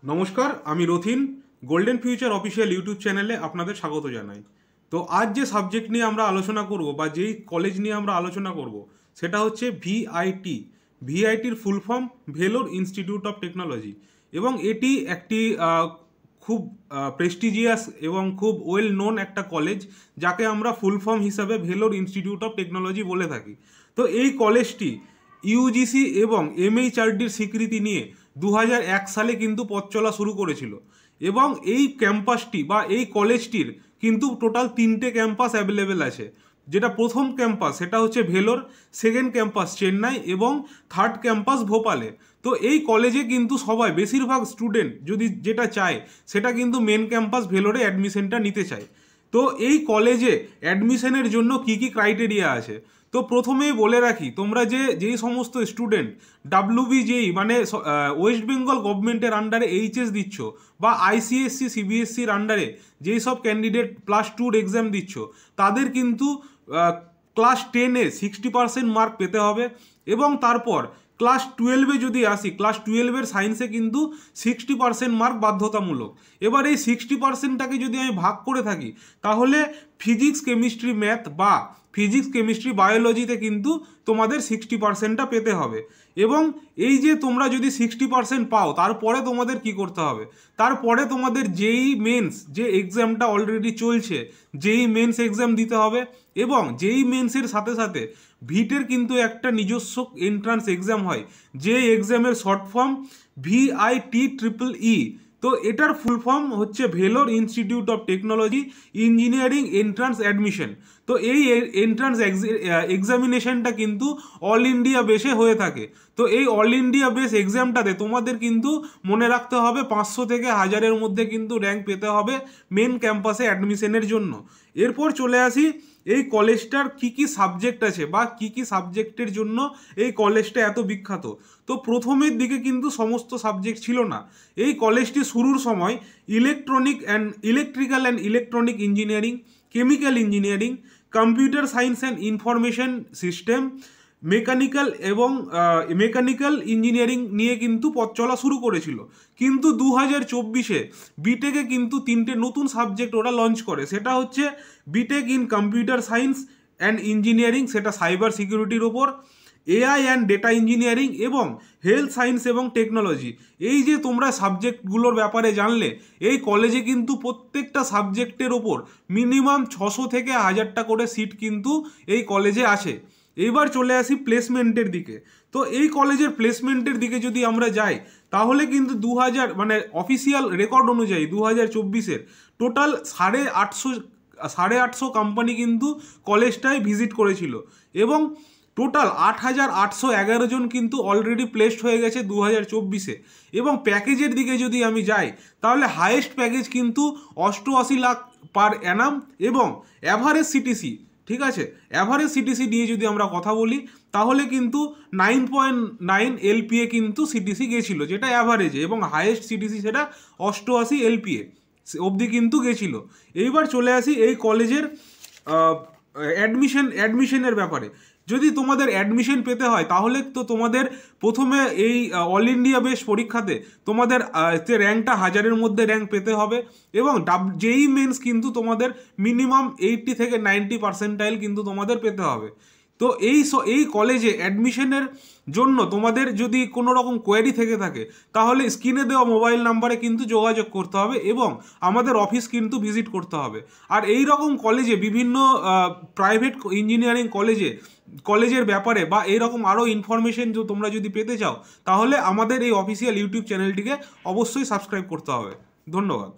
নমস্কার, আমি Rathin. Golden future official YouTube চ্যানেলে আপনাদের স্বাগত জানাই। তো আজ যে সাবজেক্ট নিয়ে আমরা আলোচনা করব বা যেই কলেজ নিয়ে আমরা আলোচনা করব সেটা হচ্ছে ভিআইটি। ভিআইটির full form Vellore Institute of Technology, এবং এটি একটি খুব প্রেস্টিজিয়াস এবং খুব ওয়েল নোন একটা কলেজ, যাকে আমরা ফুল ফর্ম হিসাবে ভেলোর ইনস্টিটিউট অফ টেকনোলজি বলে থাকি। তো এই কলেজটি ইউজিসি এবং এমএইচআরডির স্বীকৃতি নিয়ে 2001 সালে কিন্তু পথ চলা শুরু করেছিল, এবং এই ক্যাম্পাসটি বা এই কলেজটির কিন্তু টোটাল 3টে ক্যাম্পাস অ্যাভেলেবেল আছে। যেটা প্রথম ক্যাম্পাস সেটা হচ্ছে ভেলোর, সেকেন্ড ক্যাম্পাস চেন্নাই এবং থার্ড ক্যাম্পাস ভোপালে। তো এই কলেজে কিন্তু সবাই বেশিরভাগ স্টুডেন্ট যদি যেটা চায় সেটা কিন্তু মেন ক্যাম্পাস ভেলোরে অ্যাডমিশনটা নিতে চায়। তো এই কলেজে অ্যাডমিশনের জন্য কি কি ক্রাইটেরিয়া আছে, তো প্রথমেই বলে রাখি, তোমরা যেই সমস্ত স্টুডেন্ট ডাব্লিউবিজেই মানে ওয়েস্ট বেঙ্গল গভর্নমেন্টের আন্ডারে এইচএস দিচ্ছ, বা আইসিএসসি সিবিএসসির আন্ডারে যেই সব ক্যান্ডিডেট +2 এক্সাম দিচ্ছ, তাদের কিন্তু ক্লাস 10-এ 60% মার্ক পেতে হবে। এবং তারপর ক্লাস 12-এ যদি আসি, ক্লাস 12-এর সায়েন্সে কিন্তু 60% মার্ক বাধ্যতামূলক। এবার এই 60%টাকে যদি আমি ভাগ করে থাকি, তাহলে ফিজিক্স কেমিস্ট্রি ম্যাথ বা ফিজিক্স কেমিস্ট্রি বায়োলজিতে কিন্তু তোমাদের 60%টা পেতে হবে। এবং এই যে তোমরা যদি 60% পাও, তারপরে তোমাদের কি করতে হবে, তারপরে তোমাদের যেই মেন্স যে এক্সামটা অলরেডি চলছে, যেই মেন্স এক্সাম দিতে হবে। এবং যেই মেন্সের সাথে সাথে ভিটের কিন্তু একটা নিজস্ব এন্ট্রান্স এক্সাম হয়, যে এক্সামের শর্ট ফর্ম VITEEE। তো এটার ফুল ফর্ম হচ্ছে Vellore Institute of technology engineering entrance admission. তো এই এন্ট্রান্স এক্সামিনেশনটা কিন্তু অল ইন্ডিয়া বেসে হয়ে থাকে। তো এই অল ইন্ডিয়া বেস এক্সামটাতে তোমাদের কিন্তু মনে রাখতে হবে 500 থেকে 1000-এর মধ্যে কিন্তু র্যাঙ্ক পেতে হবে মেন ক্যাম্পাসে অ্যাডমিশনের জন্য। এরপর চলে আসি এই কলেজটার কি কি সাবজেক্ট আছে বা কি কি সাবজেক্টের জন্য এই কলেজটা এত বিখ্যাত। তো প্রথমের দিকে কিন্তু সমস্ত সাবজেক্ট ছিল না। এই কলেজটি শুরুর সময় electrical and electronic engineering, chemical engineering, computer science and information system, mechanical engineering নিয়ে কিন্তু পথ চলা শুরু করেছিল। কিন্তু 2024-এ বিটেকে কিন্তু 3টে নতুন সাবজেক্ট ওরা লঞ্চ করে। সেটা হচ্ছে BTech in computer science and engineering, সেটা সাইবার সিকিউরিটির ওপর, এআই অ্যান্ড ডেটা ইঞ্জিনিয়ারিং এবং হেলথ সায়েন্স এবং টেকনোলজি। এই যে তোমরা সাবজেক্টগুলোর ব্যাপারে জানলে, এই কলেজে কিন্তু প্রত্যেকটা সাবজেক্টের ওপর মিনিমাম 600 থেকে 1000টা করে সিট কিন্তু এই কলেজে আছে। এবার চলে আসি প্লেসমেন্টের দিকে। তো এই কলেজের প্লেসমেন্টের দিকে যদি আমরা যাই, তাহলে কিন্তু 2000 মানে অফিসিয়াল রেকর্ড অনুযায়ী 2024-এর টোটাল 850 কোম্পানি কিন্তু কলেজটায় ভিজিট করেছিল, এবং টোটাল 8811 জন কিন্তু অলরেডি প্লেসড হয়ে গেছে 2024-এ। এবং প্যাকেজের দিকে যদি আমি যাই, তাহলে হাইয়েস্ট প্যাকেজ কিন্তু 88 লাখ পার অ্যানাম, এবং অ্যাভারেজ সিটিসি, ঠিক আছে, অ্যাভারেজ সিটিসি নিয়ে যদি আমরা কথা বলি, তাহলে কিন্তু 9.9 LPA কিন্তু সিটিসি গেছিল, যেটা অ্যাভারেজে, এবং হাইয়েস্ট সিটিসি সেটা 88 LPA অবধি কিন্তু গেছিল। এইবার চলে আসি এই কলেজের অ্যাডমিশনের ব্যাপারে। যদি তোমাদের অ্যাডমিশন পেতে হয়, তাহলে তো তোমাদের প্রথমে এই অল ইন্ডিয়া বেস পরীক্ষাতে তোমাদের যে র্যাঙ্কটা 1000-এর মধ্যে র্যাঙ্ক পেতে হবে, এবং যেই মেন্স কিন্তু তোমাদের মিনিমাম 80 থেকে 90% কিন্তু তোমাদের পেতে হবে। তো এই কলেজে অ্যাডমিশনের জন্য তোমাদের যদি কোনো রকম কোয়েরি থেকে থাকে, তাহলে স্ক্রিনে দেওয়া মোবাইল নাম্বারে কিন্তু যোগাযোগ করতে হবে, এবং আমাদের অফিস কিন্তু ভিজিট করতে হবে। আর এই রকম কলেজে বিভিন্ন প্রাইভেট ইঞ্জিনিয়ারিং কলেজের ব্যাপারে বা এইরকম আরও ইনফরমেশন তোমরা যদি পেতে চাও, তাহলে আমাদের এই অফিসিয়াল ইউটিউব চ্যানেলটিকে অবশ্যই সাবস্ক্রাইব করতে হবে। ধন্যবাদ।